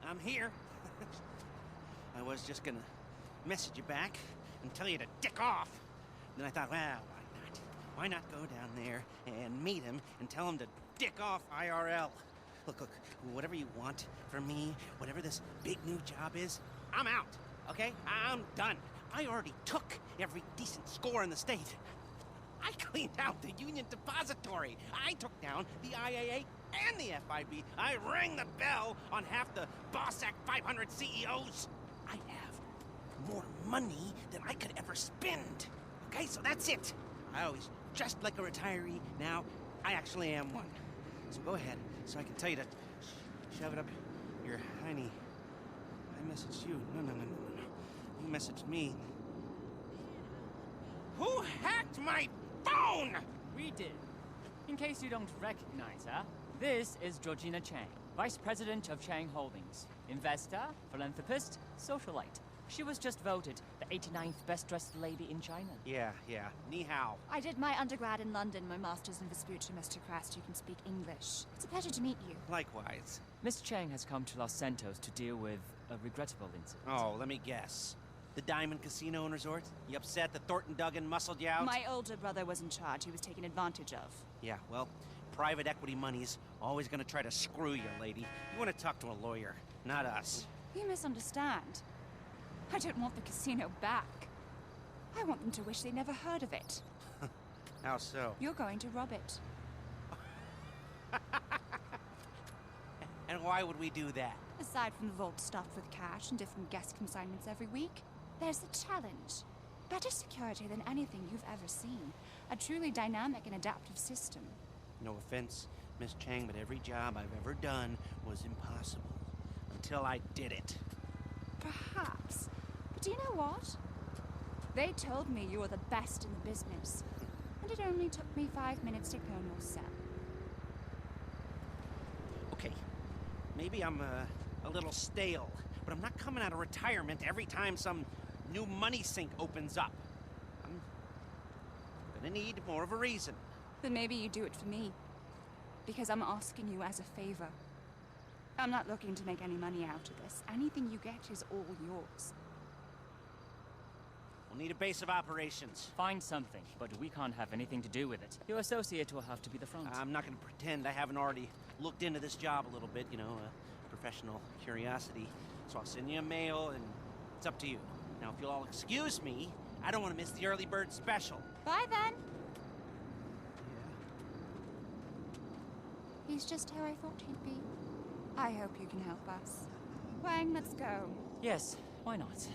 I'm here. I was just gonna message you back and tell you to dick off. Then I thought, well, why not? Why not go down there and meet him and tell him to dick off IRL? Look, whatever you want from me, whatever this big new job is, I'm out, okay? I'm done. I already took every decent score in the state. I cleaned out the Union Depository. I took down the IAA and the FIB. I rang the bell on half the Boss Act 500 CEOs. I have more money than I could ever spend. Okay, so that's it. I always dressed like a retiree. Now, I actually am one. So go ahead, so I can tell you to shove it up your hiney. I messaged you. No. You messaged me. Who hacked my phone? We did. In case you don't recognize her, this is Georgina Chang, Vice President of Chang Holdings. Investor, philanthropist, socialite. She was just voted the 89th best-dressed lady in China. Yeah. Ni hao. I did my undergrad in London, my master's in Vespucci, Mr. Crest. You can speak English. It's a pleasure to meet you. Likewise. Miss Chang has come to Los Santos to deal with a regrettable incident. Oh, let me guess. The Diamond Casino and Resort? You upset that Thornton Duggan muscled you out? My older brother was in charge. He was taken advantage of. Yeah, well, private equity money's always gonna try to screw you, lady. You wanna talk to a lawyer, not us. You misunderstand. I don't want the casino back. I want them to wish they never heard of it. How so? You're going to rob it. And why would we do that? Aside from the vault stuffed with cash and different guest consignments every week, there's the challenge. Better security than anything you've ever seen. A truly dynamic and adaptive system. No offense, Miss Chang, but every job I've ever done was impossible. Until I did it. Perhaps. But do you know what? They told me you were the best in the business. And it only took me 5 minutes to clone your cell. Okay, maybe I'm a little stale, but I'm not coming out of retirement every time some new money sink opens up. I'm gonna need more of a reason. Then maybe you do it for me. Because I'm asking you as a favor. I'm not looking to make any money out of this. Anything you get is all yours. We'll need a base of operations. Find something, but we can't have anything to do with it. Your associate will have to be the front. I'm not gonna pretend I haven't already looked into this job a little bit, professional curiosity. So I'll send you a mail, and it's up to you. Now, if you'll all excuse me, I don't want to miss the early bird special. Bye then. Yeah. He's just how I thought he'd be. I hope you can help us. Wang, let's go. Yes, why not?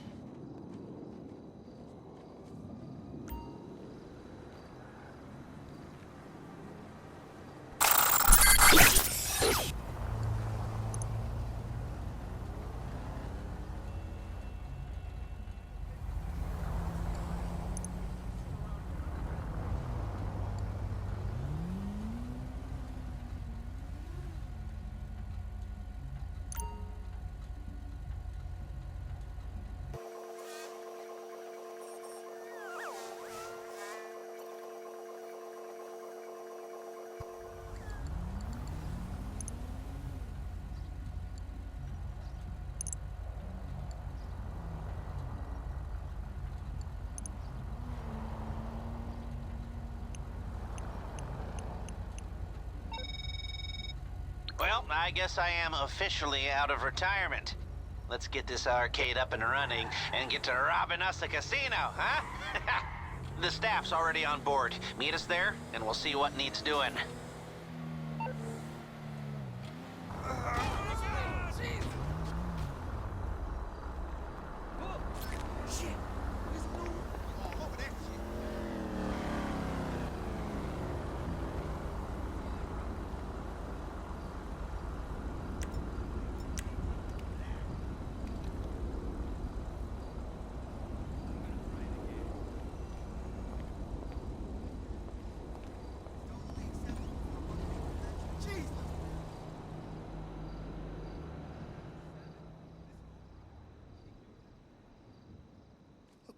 Well, I guess I am officially out of retirement. Let's get this arcade up and running and get to robbing us a casino, huh? The staff's already on board. Meet us there, and we'll see what needs doing.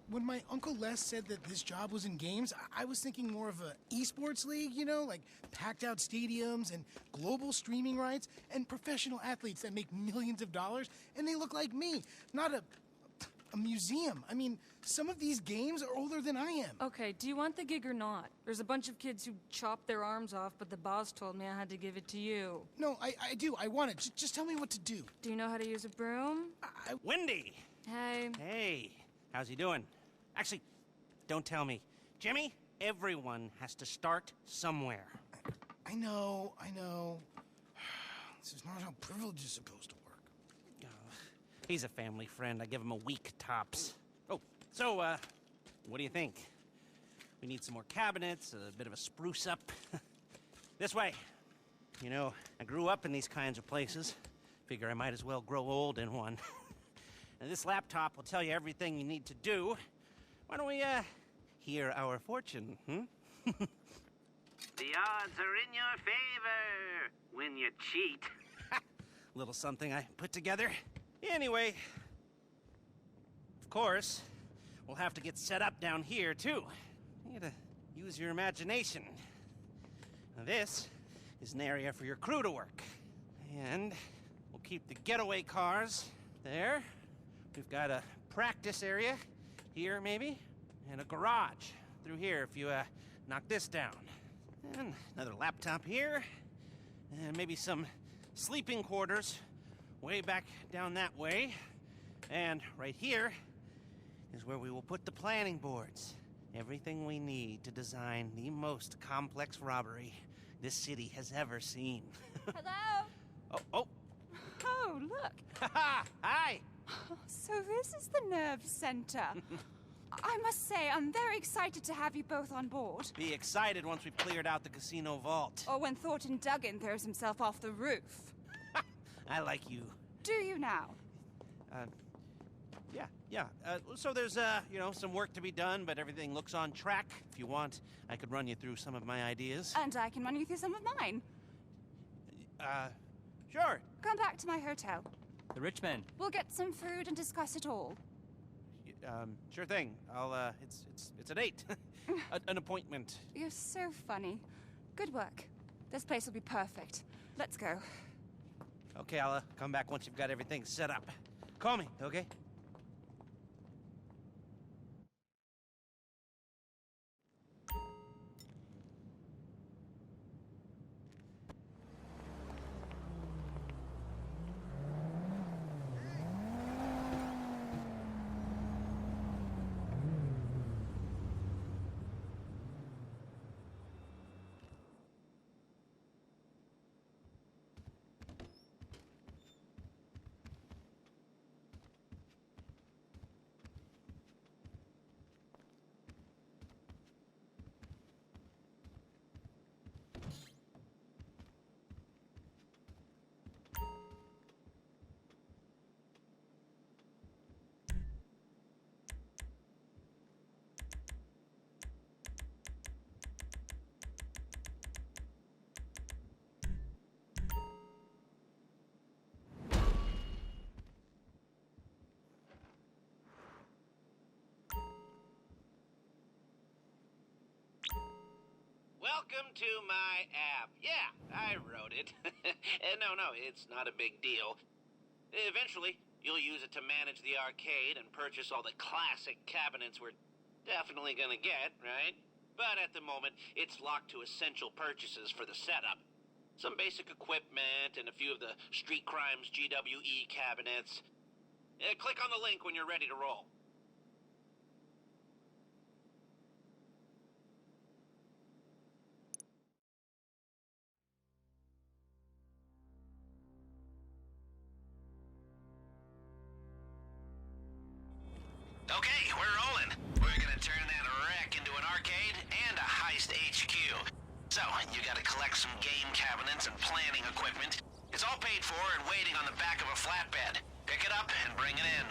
when my Uncle Les said that this job was in games, I was thinking more of a esports league, you know, like packed out stadiums and global streaming rights and professional athletes that make millions of dollars, and they look like me, not a museum. I mean, some of these games are older than I am. Okay, do you want the gig or not? There's a bunch of kids who chopped their arms off, but the boss told me I had to give it to you. No, I do. I want it. Just tell me what to do. Do you know how to use a broom? Wendy! Hey. Hey, how's he doing? Actually, don't tell me. Jimmy, everyone has to start somewhere. I know. This is not how privilege is supposed to work. He's a family friend. I give him a week tops. Oh, so, what do you think? We need some more cabinets, a bit of a spruce up. This way. You know, I grew up in these kinds of places. Figure I might as well grow old in one. And this laptop will tell you everything you need to do. Why don't we, hear our fortune, The odds are in your favor when you cheat. Little something I put together. Anyway, of course, we'll have to get set up down here, too. You gotta use your imagination. Now, this is an area for your crew to work. And we'll keep the getaway cars there. We've got a practice area here, maybe, and a garage through here if you, knock this down. And another laptop here, and maybe some sleeping quarters way back down that way. And right here is where we will put the planning boards. Everything we need to design the most complex robbery this city has ever seen. Hello? Oh. Oh, look. Hi. So this is the nerve center. I must say, I'm very excited to have you both on board. Be excited once we've cleared out the casino vault. Or when Thornton Duggan throws himself off the roof. I like you. Do you now? Yeah. So there's, some work to be done, but everything looks on track. If you want, I could run you through some of my ideas. And I can run you through some of mine. Sure. Come back to my hotel. The rich man. We'll get some food and discuss it all. Sure thing. It's a date. An appointment. You're so funny. Good work. This place will be perfect. Let's go. Okay, I'll come back once you've got everything set up. Call me, okay? Welcome to my app. Yeah, I wrote it. No, it's not a big deal. Eventually, you'll use it to manage the arcade and purchase all the classic cabinets we're definitely gonna get, right? But at the moment, it's locked to essential purchases for the setup. Some basic equipment and a few of the Street Crimes GWE cabinets. Click on the link when you're ready to roll. Okay, we're rolling. We're gonna turn that wreck into an arcade and a heist HQ. So, you gotta collect some game cabinets and planning equipment. It's all paid for and waiting on the back of a flatbed. Pick it up and bring it in.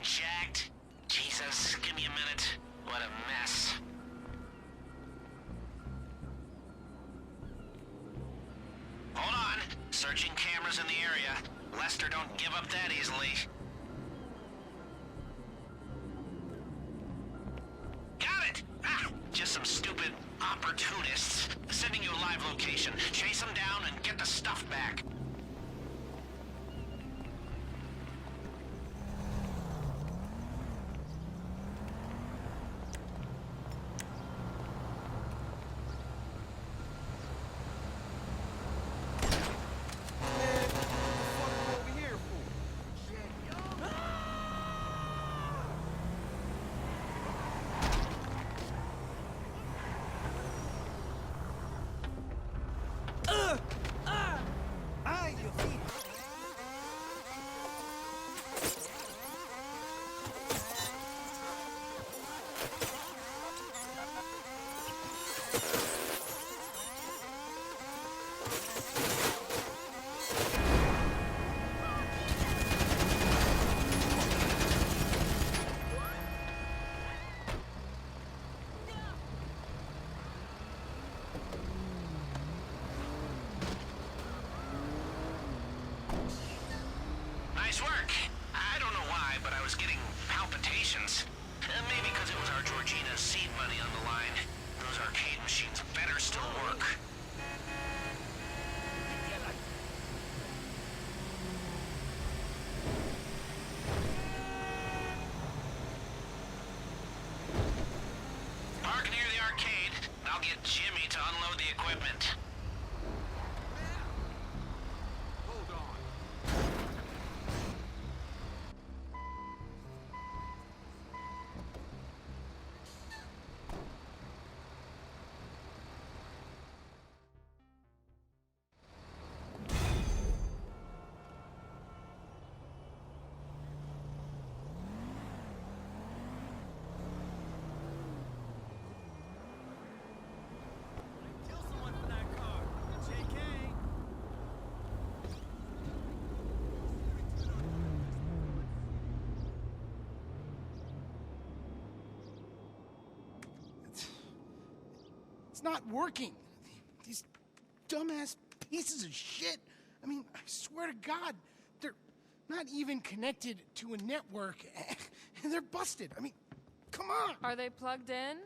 jacked? Jesus, give me a minute. What a mess. Hold on. Searching cameras in the area. Lester don't give up that easily. Got it! Ah, just some stupid opportunists. Sending you a live location. Chase them down and get the stuff back. Nice work. I don't know why, but I was getting palpitations. Maybe because it was our Georgina's seed money on the line. Those arcade machines better still work. Park near the arcade, and I'll get Jimmy to unload the equipment. It's not working. These dumbass pieces of shit. I mean, I swear to God, they're not even connected to a network, and they're busted. I mean, come on. Are they plugged in?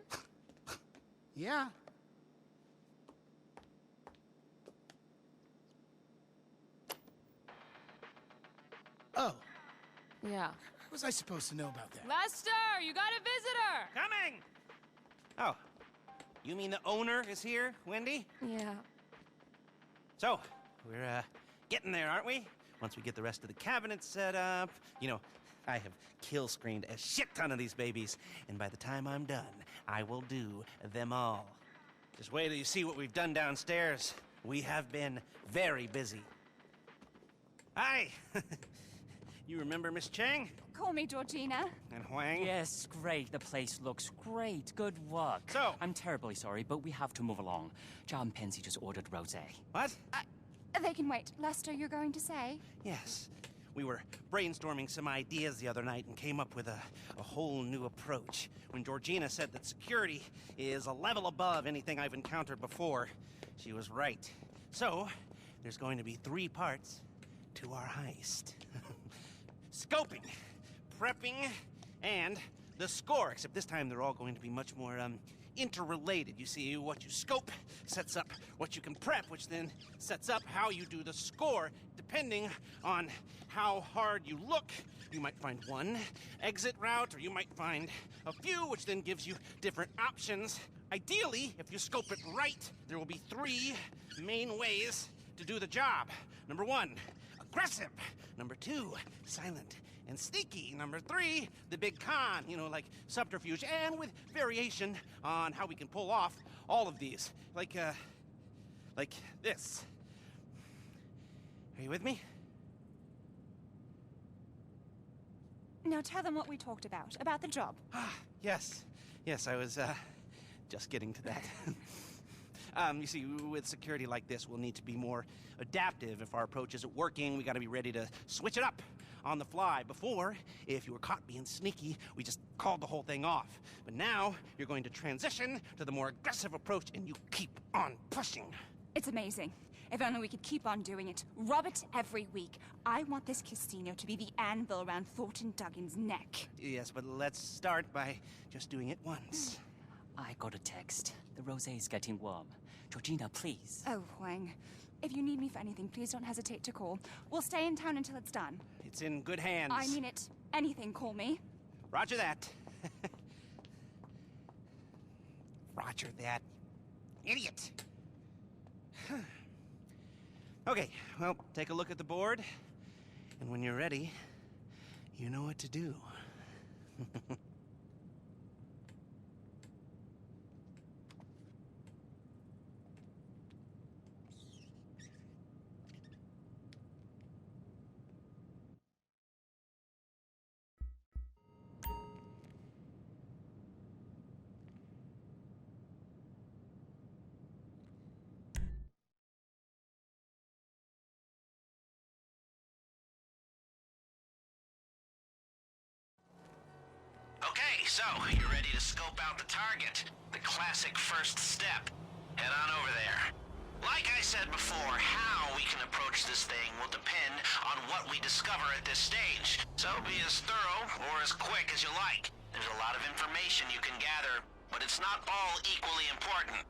Yeah. Oh, Yeah. how was I supposed to know about that? Lester, you got a visitor! Coming! Oh, you mean the owner is here, Wendy? Yeah. So, we're, getting there, aren't we? Once we get the rest of the cabinets set up. You know, I have kill screened a shit ton of these babies, and by the time I'm done, I will do them all. Just wait till you see what we've done downstairs. We have been very busy. Hi! You remember Miss Chang? Call me Georgina. And Huang? Yes, great. The place looks great. Good work. So- I'm terribly sorry, but we have to move along. John Pensy just ordered rosé. What? They can wait. Lester, you're going to say? Yes. We were brainstorming some ideas the other night and came up with a whole new approach. When Georgina said that security is a level above anything I've encountered before, she was right. So, there's going to be 3 parts to our heist. Scoping, prepping, and the score. Except this time they're all going to be much more, interrelated. You see, what you scope sets up what you can prep, which then sets up how you do the score. Depending on how hard you look, you might find one exit route, or you might find a few, which then gives you different options. Ideally, if you scope it right, there will be 3 main ways to do the job. Number 1, aggressive. Number 2, silent and sneaky. Number 3, the big con, you know, like subterfuge, and with variation on how we can pull off all of these. Like this. Are you with me? Now tell them what we talked about the job. Yes. Yes, I was, just getting to that. You see, with security like this, we'll need to be more adaptive. If our approach isn't working, we gotta be ready to switch it up on the fly. Before, if you were caught being sneaky, we just called the whole thing off. But now, you're going to transition to the more aggressive approach, and you keep on pushing. It's amazing. If only we could keep on doing it. Rob it every week. I want this casino to be the anvil around Thornton Duggan's neck. Yes, but let's start by just doing it once. I got a text. The rosé's getting warm. Georgina, please. Oh, Huang. If you need me for anything, please don't hesitate to call. We'll stay in town until it's done. It's in good hands. I mean it. Anything, call me. Roger that. Roger that. Idiot. Okay, well, take a look at the board. And when you're ready, you know what to do. Okay, so, you're ready to scope out the target. The classic first step. Head on over there. Like I said before, how we can approach this thing will depend on what we discover at this stage. So be as thorough or as quick as you like. There's a lot of information you can gather, but it's not all equally important.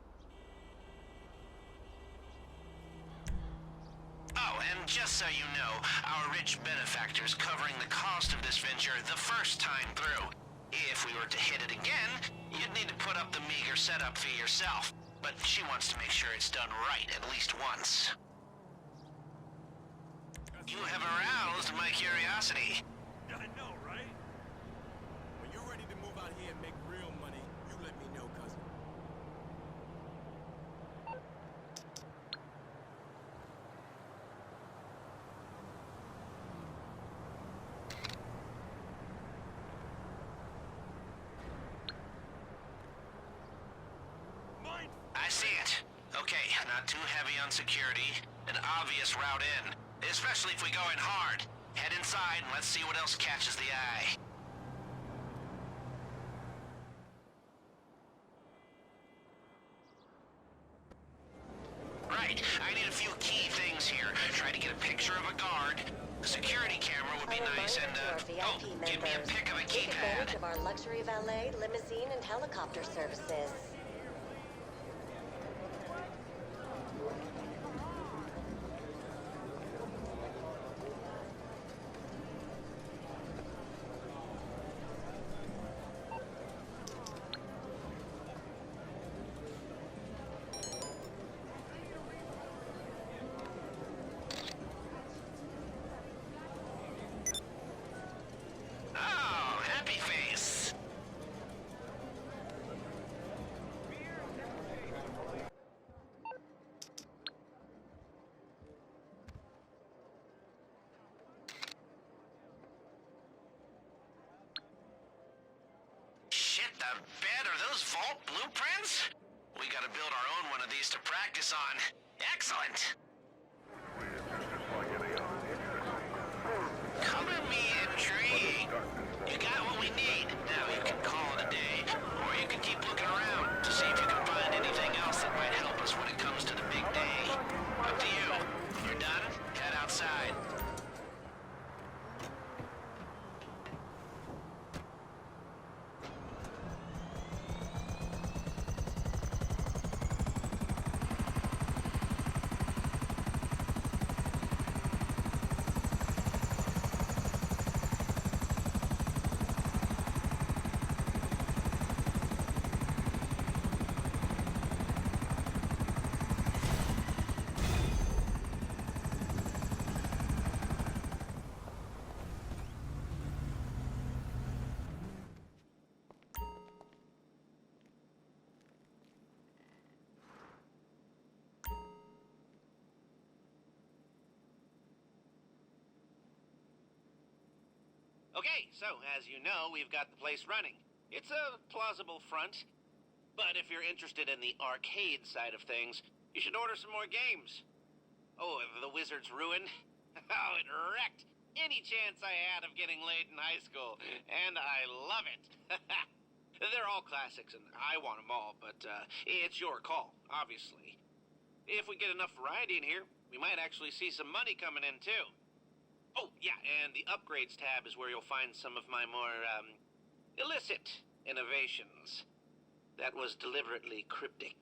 Oh, and just so you know, our rich benefactor's covering the cost of this venture the first time through. If we were to hit it again, you'd need to put up the meager setup fee yourself. But she wants to make sure it's done right at least once. You have aroused my curiosity. I know, right? When you're ready to move out here and make real money, you let me know, cousin. I see it. Okay, not too heavy on security. An obvious route in. Especially if we go in hard. Head inside and let's see what else catches the eye. Right, I need a few key things here. Try to get a picture of a guard. A security camera would be nice and, oh, give me a pic of a Take advantage keypad. of our luxury valet, limousine, and helicopter services. Oh, happy face. Shit, the bed, are those vault blueprints? We gotta build our own one of these to practice on. Excellent. Color me intrigued. You got what we need. Now you can call it a day. Or you can keep looking around to see if you can find anything else that might help us when it comes to the big day. Up to you. You're done? Head outside. Okay, so as you know, we've got the place running. It's a plausible front, but if you're interested in the arcade side of things, you should order some more games. Oh, the Wizard's Ruin? Oh, it wrecked. any chance I had of getting laid in high school, and I love it. They're all classics, and I want them all, but it's your call, obviously. If we get enough variety in here, we might actually see some money coming in, too. Oh, yeah, and the upgrades tab is where you'll find some of my more, illicit innovations. That was deliberately cryptic.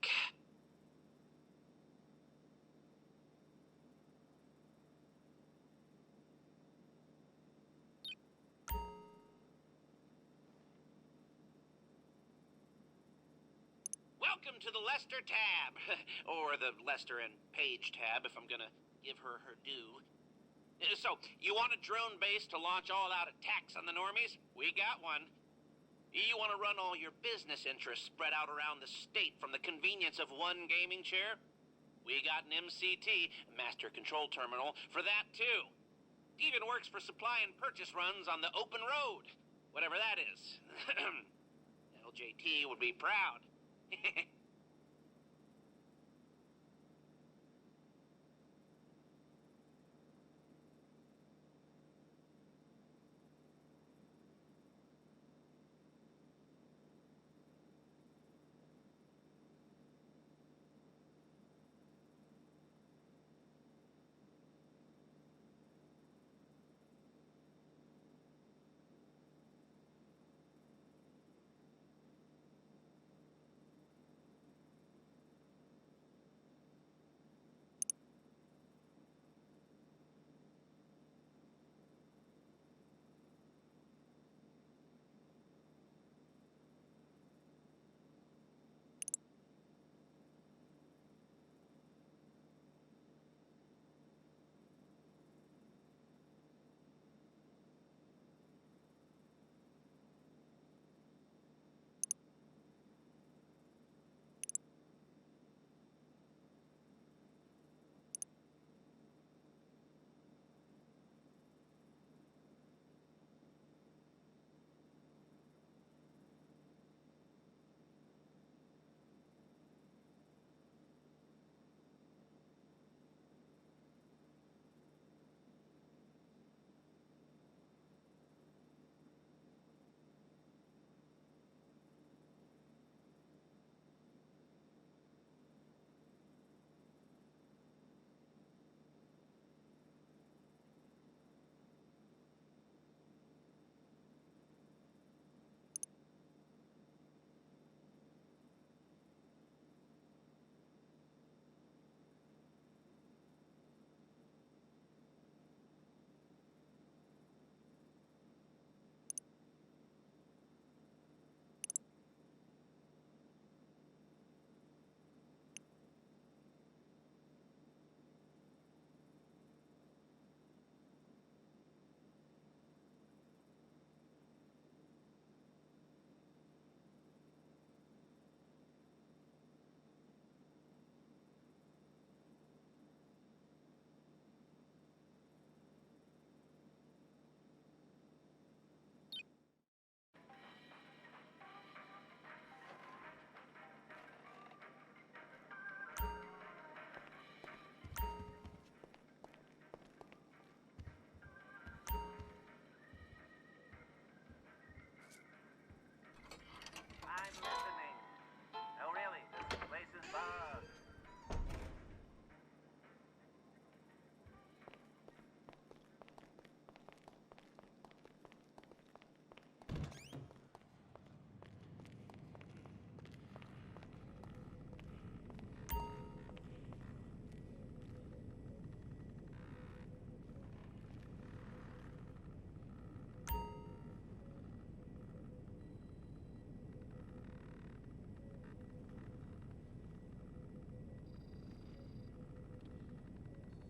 Welcome to the Lester tab, or the Lester and Paige tab, if I'm gonna give her her due. So, you want a drone base to launch all-out attacks on the normies? We got one. You want to run all your business interests spread out around the state from the convenience of one gaming chair? We got an MCT, Master Control Terminal, for that too. Even works for supply and purchase runs on the open road, whatever that is. LJT would be proud.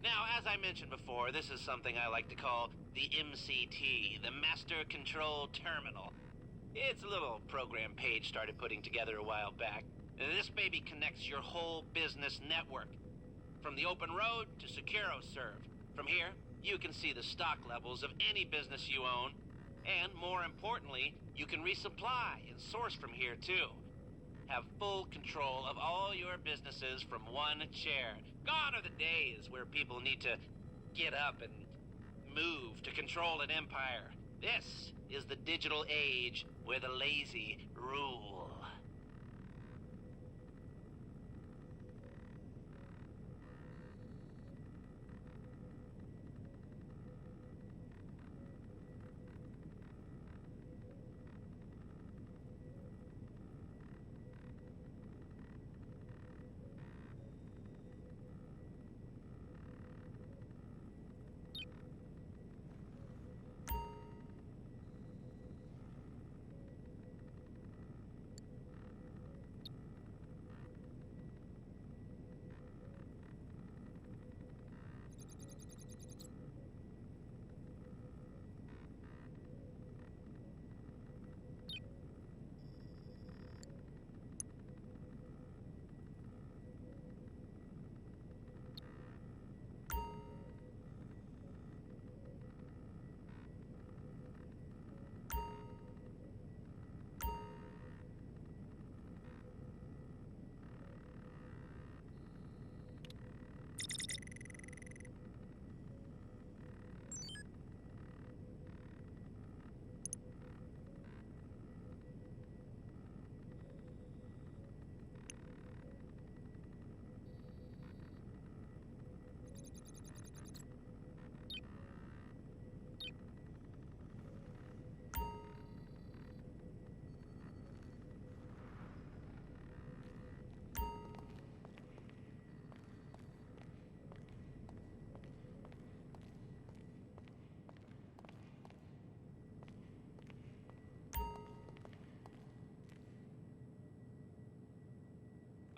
Now, as I mentioned before, this is something I like to call the MCT, the Master Control Terminal. It's a little program Paige started putting together a while back. This baby connects your whole business network, from the open road to SecuroServe. From here, you can see the stock levels of any business you own, and more importantly, you can resupply and source from here too. Have full control of all your businesses from one chair. Gone are the days where people need to get up and move to control an empire. This is the digital age where the lazy rule.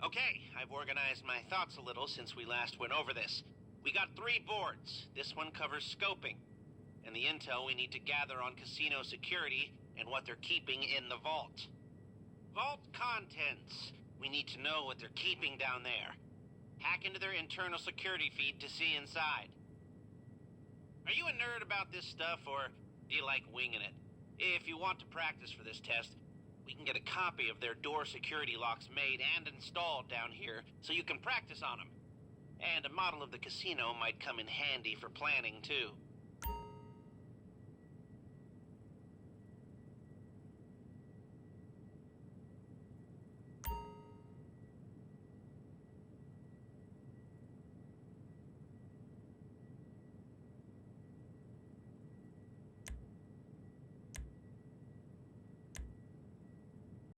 Okay, I've organized my thoughts a little since we last went over this. We got 3 boards. This one covers scoping, and the intel we need to gather on casino security and what they're keeping in the vault. Vault contents. We need to know what they're keeping down there. Hack into their internal security feed to see inside. Are you a nerd about this stuff, or do you like winging it? If you want to practice for this test, we can get a copy of their door security locks made and installed down here so you can practice on them. And a model of the casino might come in handy for planning, too.